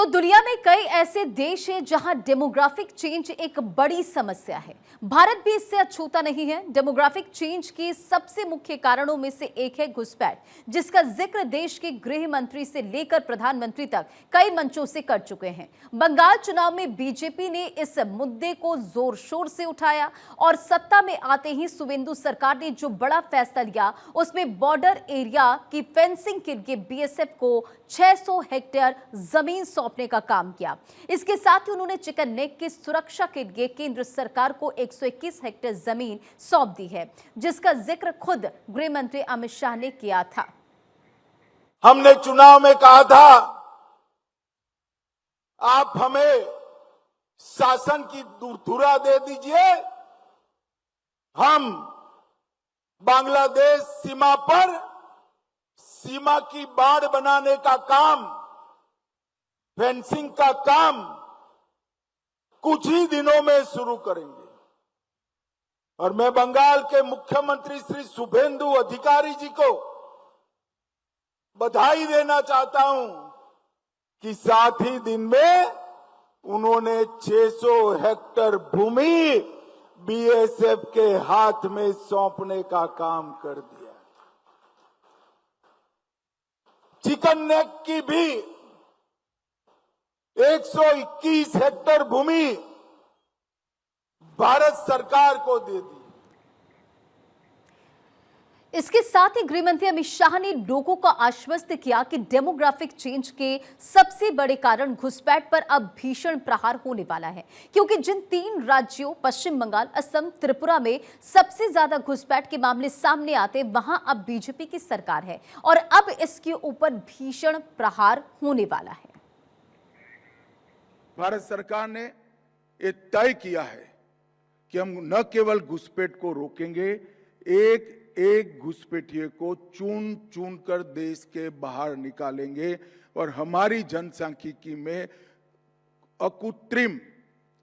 तो दुनिया में कई ऐसे देश हैं जहां डेमोग्राफिक चेंज एक बड़ी समस्या है। भारत भी इससे अछूता नहीं है। डेमोग्राफिक चेंज के सबसे मुख्य कारणों में से एक है घुसपैठ, जिसका जिक्र देश के गृह मंत्री से लेकर प्रधानमंत्री तक कई मंचों से कर चुके हैं। बंगाल चुनाव में बीजेपी ने इस मुद्दे को जोर शोर से उठाया और सत्ता में आते ही सुवेंदु सरकार ने जो बड़ा फैसला लिया उसमें बॉर्डर एरिया की फेंसिंग के लिए बीएसएफ को 600 हेक्टेयर जमीन सौंपने का काम किया। इसके साथ ही उन्होंने चिकन नेक की सुरक्षा के लिए केंद्र सरकार को 121 हेक्टेयर जमीन सौंप दी है, जिसका जिक्र खुद गृह मंत्री अमित शाह ने किया था। हमने चुनाव में कहा था, आप हमें शासन की धुरा दे दीजिए, हम बांग्लादेश सीमा पर सीमा की बाड़ बनाने का काम, फेंसिंग का काम कुछ ही दिनों में शुरू करेंगे। और मैं बंगाल के मुख्यमंत्री श्री शुभेंदु अधिकारी जी को बधाई देना चाहता हूं कि साथ ही दिन में उन्होंने 600 हेक्टेयर भूमि बीएसएफ के हाथ में सौंपने का काम कर दिया। चिकन नेक की भी 121 हेक्टेयर भूमि भारत सरकार को दे दी। इसके साथ ही गृहमंत्री अमित शाह ने लोगों को आश्वस्त किया कि डेमोग्राफिक चेंज के सबसे बड़े कारण घुसपैठ पर अब भीषण प्रहार होने वाला है, क्योंकि जिन 3 राज्यों पश्चिम बंगाल, असम, त्रिपुरा में सबसे ज्यादा घुसपैठ के मामले सामने आते, वहां अब बीजेपी की सरकार है और अब इसके ऊपर भीषण प्रहार होने वाला है। भारत सरकार ने ये तय किया है कि हम न केवल घुसपैठ को रोकेंगे, एक घुसपैठिए को चुन चुन कर देश के बाहर निकालेंगे और हमारी जनसांख्यिकी में अकृत्रिम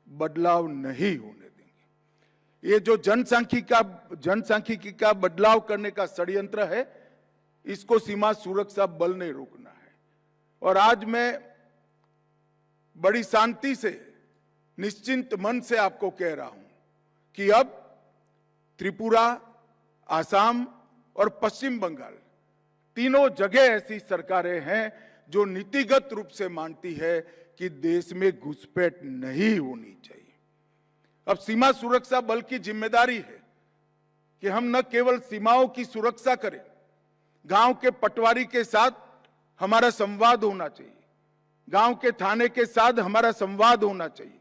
बदलाव नहीं होने देंगे। ये जो जनसांख्यिकी का बदलाव करने का षड्यंत्र है, इसको सीमा सुरक्षा बल ने रोकना है। और आज मैं बड़ी शांति से, निश्चिंत मन से आपको कह रहा हूं कि अब त्रिपुरा, आसाम और पश्चिम बंगाल तीनों जगह ऐसी सरकारें हैं जो नीतिगत रूप से मानती है कि देश में घुसपैठ नहीं होनी चाहिए। अब सीमा सुरक्षा बल की जिम्मेदारी है कि हम न केवल सीमाओं की सुरक्षा करें, गांव के पटवारी के साथ हमारा संवाद होना चाहिए, गांव के थाने के साथ हमारा संवाद होना चाहिए,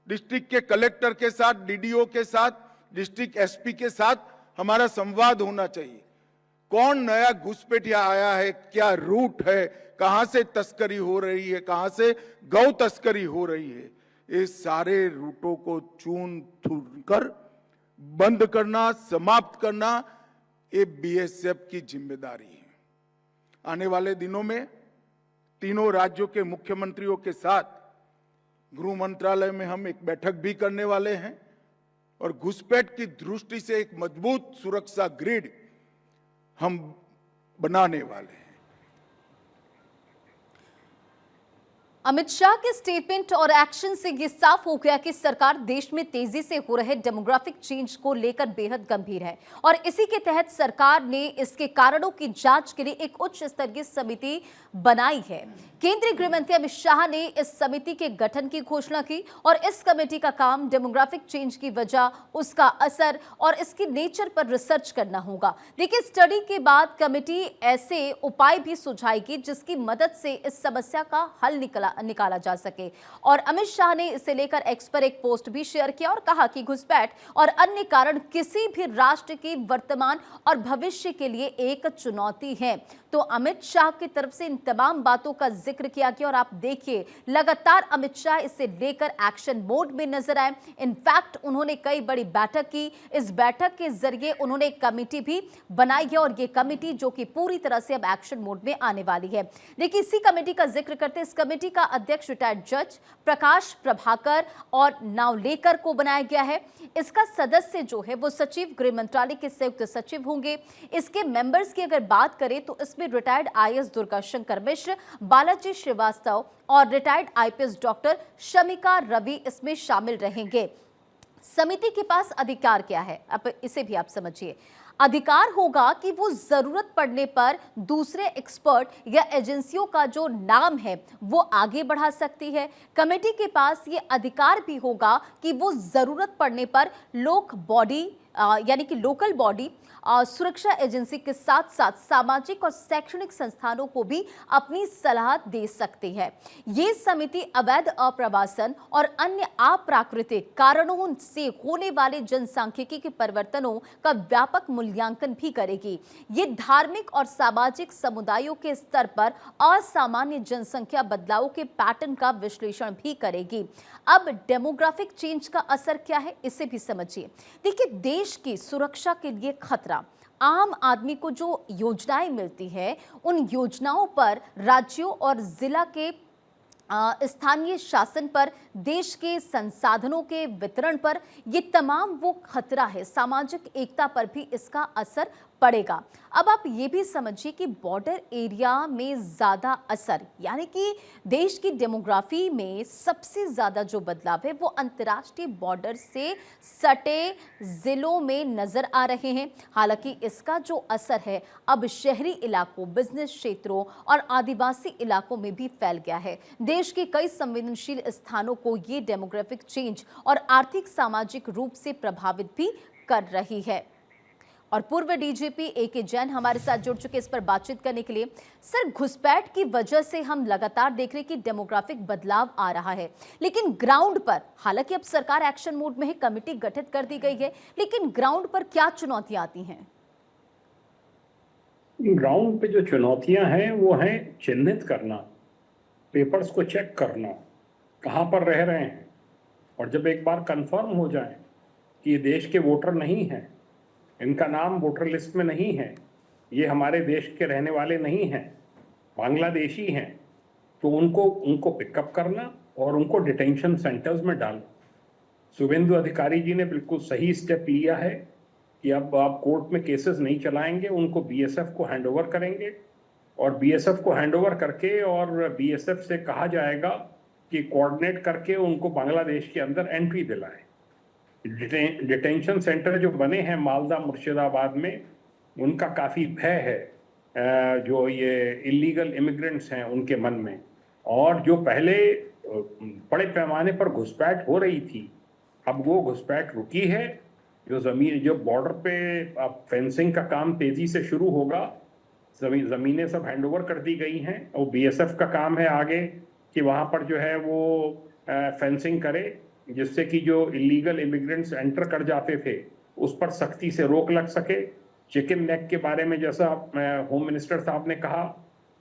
डिस्ट्रिक्ट के कलेक्टर के साथ, डीडीओ के साथ, डिस्ट्रिक्ट एसपी के साथ हमारा संवाद होना चाहिए। कौन नया घुसपैठिया आया है, क्या रूट है, कहां से तस्करी हो रही है, कहां से गौ तस्करी हो रही है, ये सारे रूटों को चुन चुन कर बंद करना, समाप्त करना, ये बीएसएफ की जिम्मेदारी है। आने वाले दिनों में तीनों राज्यों के मुख्यमंत्रियों के साथ गृह मंत्रालय में हम एक बैठक भी करने वाले हैं और घुसपैठ की दृष्टि से एक मजबूत सुरक्षा ग्रिड हम बनाने वाले हैं। अमित शाह के स्टेटमेंट और एक्शन से यह साफ हो गया कि सरकार देश में तेजी से हो रहे डेमोग्राफिक चेंज को लेकर बेहद गंभीर है और इसी के तहत सरकार ने इसके कारणों की जांच के लिए एक उच्च स्तरीय समिति बनाई है। केंद्रीय गृह मंत्री अमित शाह ने इस समिति के गठन की घोषणा की और इस कमेटी का काम डेमोग्राफिक चेंज की वजह, उसका असर और इसकी नेचर पर रिसर्च करना होगा। देखिए, स्टडी के बाद कमेटी ऐसे उपाय भी सुझाएगी जिसकी मदद से इस समस्या का हल निकाला जा सके। और अमित शाह ने इसे लेकर एक्स पर एक पोस्ट भी शेयर किया और कहा कि घुसपैठ और अन्य कारण किसी भी राष्ट्र के वर्तमान और भविष्य के लिए एक चुनौती है। तो अमित शाह की तरफ से इन तमाम बातों का जिक्र किया गया और आप देखिए, लगातार अमित शाह इसे लेकर एक्शन मोड में नजर आए। इनफैक्ट उन्होंने कई बड़ी बैठक की। इस बैठक के जरिए उन्होंने एक कमेटी भी बनाई है और ये कमेटी जो कि पूरी तरह से अब एक्शन मोड में आने वाली है। देखिए, इसी कमेटी का जिक्र करते, इस कमेटी का का अध्यक्ष रिटायर्ड जज प्रकाश प्रभाकर और नावलेकर को बनाया गया है। इसका सदस्य जो है वो सचिव, गृह मंत्रालय के संयुक्त सचिव होंगे। इसके मेंबर्स की अगर बात करें तो इसमें रिटायर्ड आईएएस दुर्गा शंकर मिश्र, बालाजी श्रीवास्तव और retired IPS doctor Shamika Ravi इसमें शामिल रहेंगे। समिति के पास अधिकार क्या है, अब इसे भी आप समझिए। अधिकार होगा कि वो जरूरत पड़ने पर दूसरे एक्सपर्ट या एजेंसियों का जो नाम है वो आगे बढ़ा सकती है। कमेटी के पास ये अधिकार भी होगा कि वो जरूरत पड़ने पर यानी कि लोकल बॉडी, सुरक्षा एजेंसी के साथ साथ सामाजिक और शैक्षणिक संस्थानों को भी अपनी सलाह दे सकती है। ये समिति अवैध अप्रवासन और अन्य अप्राकृतिक कारणों से होने वाले जनसांख्यिकी के परिवर्तनों का व्यापक मूल्यांकन भी करेगी। ये धार्मिक और सामाजिक समुदायों के स्तर पर असामान्य जनसंख्या बदलाव के पैटर्न का विश्लेषण भी करेगी। अब डेमोग्राफिक चेंज का असर क्या है, इसे भी समझिए। देखिए, देश की सुरक्षा के लिए खतरा, आम आदमी को जो योजनाएं मिलती है उन योजनाओं पर, राज्यों और जिला के स्थानीय शासन पर, देश के संसाधनों के वितरण पर, ये तमाम वो खतरा है। सामाजिक एकता पर भी इसका असर पड़ेगा। अब आप ये भी समझिए कि बॉर्डर एरिया में ज्यादा असर, यानी कि देश की डेमोग्राफी में सबसे ज्यादा जो बदलाव है वो अंतर्राष्ट्रीय बॉर्डर से सटे जिलों में नजर आ रहे हैं। हालांकि इसका जो असर है अब शहरी इलाकों, बिजनेस क्षेत्रों और आदिवासी इलाकों में भी फैल गया है। देश के कई संवेदनशील स्थानों को ये डेमोग्राफिक चेंज और आर्थिक सामाजिक रूप से प्रभावित भी कर रही है। और पूर्व डीजीपी एके जैन हमारे साथ जुड़ चुके इस पर बातचीत करने के लिए। सर, घुसपैठ की वजह से हम लगातार देख रहे हैं कि डेमोग्राफिक बदलाव आ रहा है, लेकिन ग्राउंड पर, हालांकि अब सरकार एक्शन मोड में है, कमेटी गठित कर दी गई है, लेकिन ग्राउंड पर क्या चुनौतियां आती हैं? ग्राउंड पे जो चुनौतियां हैं वो हैं चिन्हित करना, पेपर्स को चेक करना, कहाँ पर रह रहे हैं, और जब एक बार कंफर्म हो जाए कि ये देश के वोटर नहीं हैं, इनका नाम वोटर लिस्ट में नहीं है, ये हमारे देश के रहने वाले नहीं हैं, बांग्लादेशी हैं, तो उनको पिकअप करना और उनको डिटेंशन सेंटर्स में डालना। शुभेंदु अधिकारी जी ने बिल्कुल सही स्टेप लिया है कि अब आप कोर्ट में केसेस नहीं चलाएंगे, उनको बीएसएफ को हैंडओवर करेंगे और बीएसएफ को हैंडओवर करके और बीएसएफ से कहा जाएगा कि कोऑर्डिनेट करके उनको बांग्लादेश के अंदर एंट्री दिलाएं। डिटेंशन सेंटर जो बने हैं मालदा, मुर्शिदाबाद में, उनका काफ़ी भय है जो ये इलीगल इमिग्रेंट्स हैं उनके मन में। और जो पहले बड़े पैमाने पर घुसपैठ हो रही थी, अब वो घुसपैठ रुकी है। जो बॉर्डर पे अब फेंसिंग का काम तेजी से शुरू होगा, ज़मीनें सब हैंडओवर कर दी गई हैं और बीएसएफ का काम है आगे कि वहाँ पर जो है वो फेंसिंग करे, जिससे कि जो इलीगल इमिग्रेंट्स एंटर कर जाते थे उस पर सख्ती से रोक लग सके। चिकन नेक के बारे में जैसा होम मिनिस्टर साहब ने कहा,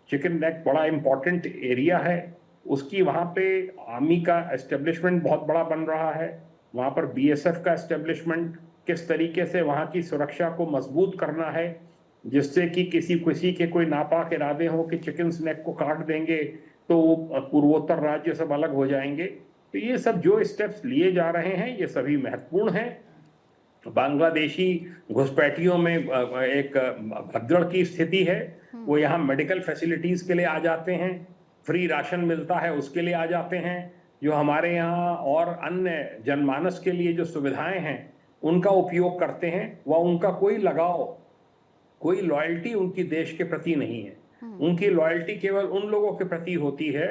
चिकन नेक बड़ा इंपॉर्टेंट एरिया है, उसकी वहाँ पे आर्मी का एस्टेब्लिशमेंट बहुत बड़ा बन रहा है, वहाँ पर बीएसएफ का एस्टेब्लिशमेंट, किस तरीके से वहाँ की सुरक्षा को मजबूत करना है जिससे कि किसी के कोई नापाक इरादे हो कि चिकन नेक को काट देंगे तो पूर्वोत्तर राज्य सब अलग हो जाएंगे। तो ये सब जो स्टेप्स लिए जा रहे हैं ये सभी महत्वपूर्ण हैं। बांग्लादेशी घुसपैठियों में एक भगदड़ की स्थिति है, वो यहाँ मेडिकल फैसिलिटीज के लिए आ जाते हैं, फ्री राशन मिलता है उसके लिए आ जाते हैं, जो हमारे यहाँ और अन्य जनमानस के लिए जो सुविधाएं हैं उनका उपयोग करते हैं। वह उनका कोई लगाव, कोई लॉयल्टी उनकी देश के प्रति नहीं है। उनकी लॉयल्टी केवल उन लोगों के प्रति होती है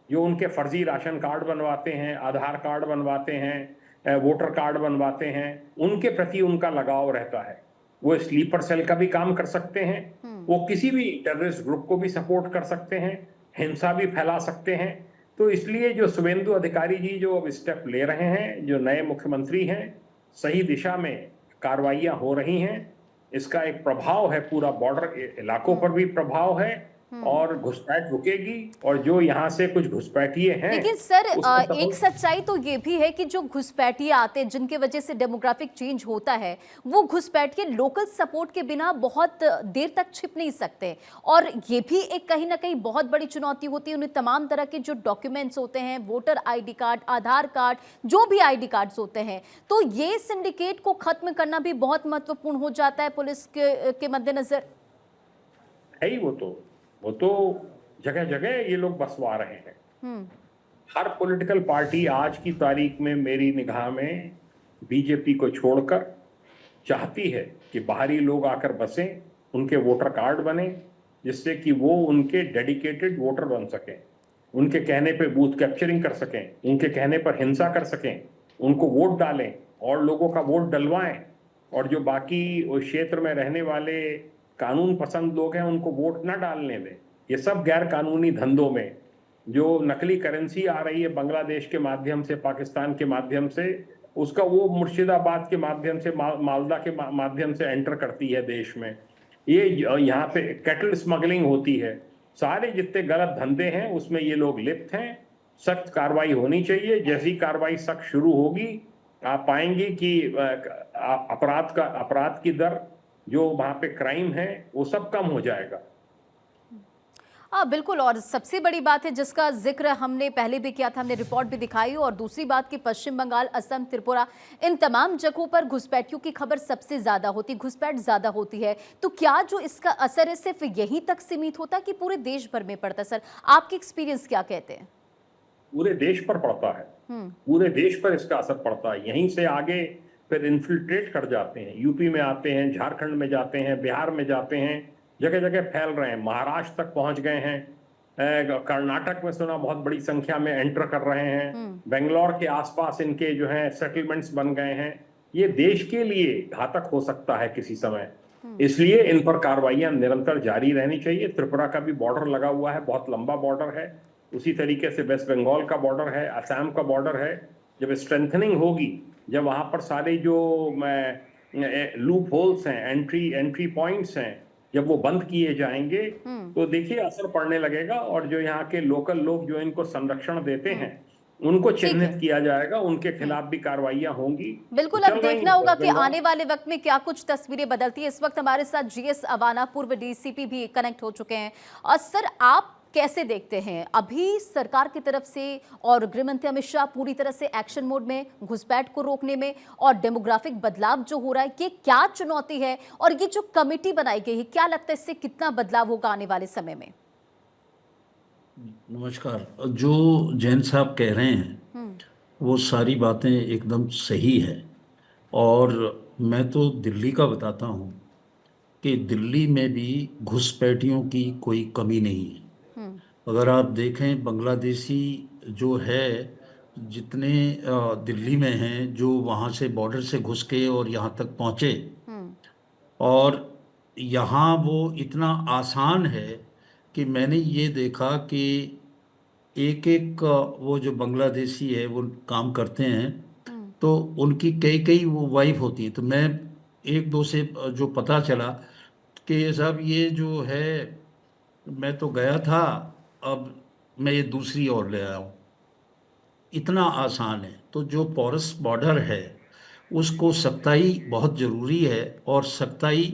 जो उनके फर्जी राशन कार्ड बनवाते हैं, आधार कार्ड बनवाते हैं, वोटर कार्ड बनवाते हैं, उनके प्रति उनका लगाव रहता है। वो स्लीपर सेल का भी काम कर सकते हैं, वो किसी भी टेररिस्ट ग्रुप को भी सपोर्ट कर सकते हैं, हिंसा भी फैला सकते हैं। तो इसलिए जो शुभेंदु अधिकारी जी जो अब स्टेप ले रहे हैं, जो नए मुख्यमंत्री हैं, सही दिशा में कार्रवाइयां हो रही हैं। इसका एक प्रभाव है, पूरा बॉर्डर इलाकों पर भी प्रभाव है और घुसपैठ रुकेगी, और जो यहाँ से कुछ घुसपैठिए हैं लेकिन सर उसका एक सपोर्ट। सच्चाई तो ये भी है कि जो घुसपैठिए आते हैं जिनके वजह से डेमोग्राफिक चेंज होता है, वो घुसपैठिए लोकल सपोर्ट के बिना बहुत देर तक छिप नहीं सकते। और ये भी एक कहीं ना कहीं बहुत बड़ी चुनौती होती है। उन्हें तमाम तरह के जो डॉक्यूमेंट्स होते हैं, वोटर आईडी कार्ड, आधार कार्ड, जो भी आईडी कार्ड्स होते हैं, तो ये सिंडिकेट को खत्म करना भी बहुत महत्वपूर्ण हो जाता है पुलिस के मद्देनजर। है ही वो तो जगह जगह ये लोग बसवा रहे हैं। हर पॉलिटिकल पार्टी आज की तारीख में मेरी निगाह में बीजेपी को छोड़कर चाहती है कि बाहरी लोग आकर बसें, उनके वोटर कार्ड बने, जिससे कि वो उनके डेडिकेटेड वोटर बन सकें, उनके कहने पे बूथ कैप्चरिंग कर सकें, उनके कहने पर हिंसा कर सकें, उनको वोट डालें और लोगों का वोट डलवाएं, और जो बाकी उस क्षेत्र में रहने वाले कानून पसंद लोग हैं उनको वोट ना डालने दें। ये सब गैर कानूनी धंधों में जो नकली करेंसी आ रही है बांग्लादेश के माध्यम से, पाकिस्तान के माध्यम से, उसका वो मुर्शिदाबाद के माध्यम से, मालदा के माध्यम से एंटर करती है देश में। ये यहाँ पे कैटल स्मगलिंग होती है। सारे जितने गलत धंधे हैं उसमें ये लोग लिप्त हैं। सख्त कार्रवाई होनी चाहिए। जैसी कार्रवाई सख्त शुरू होगी, आप पाएंगे कि अपराध की दर, जो वहां पे क्राइम है, वो सब कम हो जाएगा। हाँ बिल्कुल। और सबसे बड़ी बात है जिसका जिक्र हमने पहले भी किया था, हमने रिपोर्ट भी दिखाई, और दूसरी बात कि पश्चिम बंगाल, असम, त्रिपुरा, इन तमाम जगहों पर घुसपैठियों की खबर सबसे ज्यादा होती, घुसपैठ ज्यादा होती है। तो क्या जो इसका असर है सिर्फ यहीं तक सीमित होता कि पूरे देश भर में पड़ता? सर आपके एक्सपीरियंस क्या कहते हैं? पूरे देश पर पड़ता है, पूरे देश पर इसका असर पड़ता है। यहीं से आगे फिर इन्फिल्ट्रेट कर जाते हैं, यूपी में आते हैं, झारखंड में जाते हैं, बिहार में जाते हैं, जगह जगह फैल रहे हैं, महाराष्ट्र तक पहुंच गए हैं, कर्नाटक में सुना बहुत बड़ी संख्या में एंटर कर रहे हैं, बेंगलोर के आसपास इनके जो है सेटलमेंट्स बन गए हैं। ये देश के लिए घातक हो सकता है किसी समय, इसलिए इन पर कार्रवाइयां निरंतर जारी रहनी चाहिए। त्रिपुरा का भी बॉर्डर लगा हुआ है, बहुत लंबा बॉर्डर है। उसी तरीके से वेस्ट बंगाल का बॉर्डर है, असम का बॉर्डर है। जब स्ट्रेंथनिंग होगी, जब वहां पर सारे जो लूप होल्स हैं, एंट्री पॉइंट्स हैं, जब वो बंद किए जाएंगे, तो देखिए असर पड़ने लगेगा। और जो यहाँ के लोकल लोग जो इनको संरक्षण देते हैं, उनको चिन्हित किया जाएगा, उनके खिलाफ भी कार्रवाइयां होंगी। बिल्कुल। अब देखना होगा कि आने वाले वक्त में क्या कुछ तस्वीरें बदलती है। इस वक्त हमारे साथ जीएस अवाना, पूर्व डीसीपी भी कनेक्ट हो चुके हैं। और सर आप कैसे देखते हैं अभी सरकार की तरफ से, और गृहमंत्री अमित शाह पूरी तरह से एक्शन मोड में घुसपैठ को रोकने में, और डेमोग्राफिक बदलाव जो हो रहा है, ये क्या चुनौती है? और ये जो कमेटी बनाई गई है, क्या लगता है इससे कितना बदलाव होगा आने वाले समय में? नमस्कार। जो जैन साहब कह रहे हैं वो सारी बातें एकदम सही है। और मैं तो दिल्ली का बताता हूँ कि दिल्ली में भी घुसपैठियों की कोई कमी नहीं है। अगर आप देखें, बांग्लादेशी जो है जितने दिल्ली में हैं, जो वहाँ से बॉर्डर से घुस के और यहाँ तक पहुँचे, और यहाँ वो इतना आसान है कि मैंने ये देखा कि एक एक वो जो बांग्लादेशी है वो काम करते हैं, तो उनकी कई कई वो वाइफ होती हैं। तो मैं एक दो से जो पता चला कि साहब ये जो है, मैं तो गया था, अब मैं ये दूसरी ओर ले आया हूँ। इतना आसान है। तो जो पोरस बॉर्डर है उसको सख्ताई बहुत ज़रूरी है। और सख्ताई,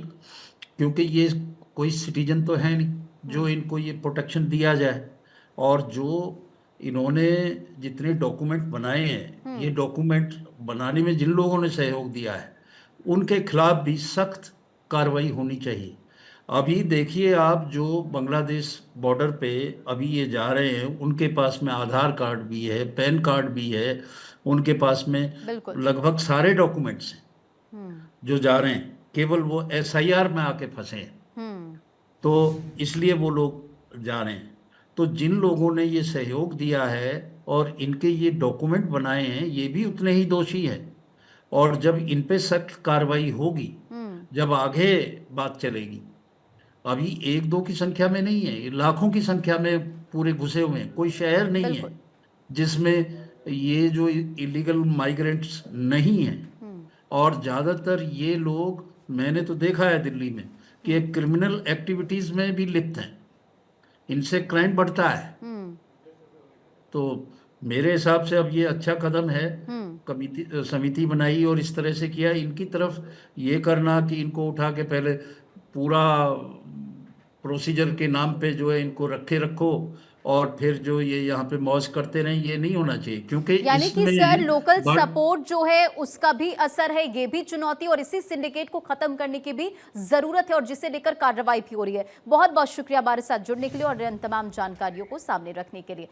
क्योंकि ये कोई सिटीजन तो है नहीं जो इनको ये प्रोटेक्शन दिया जाए। और जो इन्होंने जितने डॉक्यूमेंट बनाए हैं, ये डॉक्यूमेंट बनाने में जिन लोगों ने सहयोग दिया है, उनके खिलाफ भी सख्त कार्रवाई होनी चाहिए। अभी देखिए आप, जो बांग्लादेश बॉर्डर पे अभी ये जा रहे हैं, उनके पास में आधार कार्ड भी है, पैन कार्ड भी है, उनके पास में लगभग सारे डॉक्यूमेंट्स हैं जो जा रहे हैं। केवल वो एसआईआर में आके फंसे हैं, तो इसलिए वो लोग जा रहे हैं। तो जिन लोगों ने ये सहयोग दिया है और इनके ये डॉक्यूमेंट बनाए हैं, ये भी उतने ही दोषी हैं। और जब इन पे सख्त कार्रवाई होगी, जब आगे बात चलेगी। अभी एक दो की संख्या में नहीं है, लाखों की संख्या में पूरे घुसे हुए हैं। कोई शहर नहीं है जिसमें ये जो इलीगल माइग्रेंट्स नहीं हैं। और ज़्यादातर ये लोग, मैंने तो देखा है दिल्ली में, कि क्रिमिनल एक्टिविटीज़ में भी लिप्त हैं। इनसे क्राइम बढ़ता है। तो मेरे हिसाब से अब ये अच्छा कदम है, कमिटी समिति बनाई और इस तरह से किया। इनकी तरफ ये करना कि इनको उठा के पहले पूरा प्रोसीजर के नाम पे जो है इनको रखो और फिर जो ये यहाँ पे मौज करते रहें, ये नहीं होना चाहिए, क्योंकि यानी कि इसमें सर लोकल बड़ सपोर्ट जो है उसका भी असर है, ये भी चुनौती, और इसी सिंडिकेट को खत्म करने की भी जरूरत है और जिसे लेकर कार्रवाई भी हो रही है। बहुत बहुत शुक्रिया हमारे साथ जुड़ने के लिए और इन तमाम जानकारियों को सामने रखने के लिए।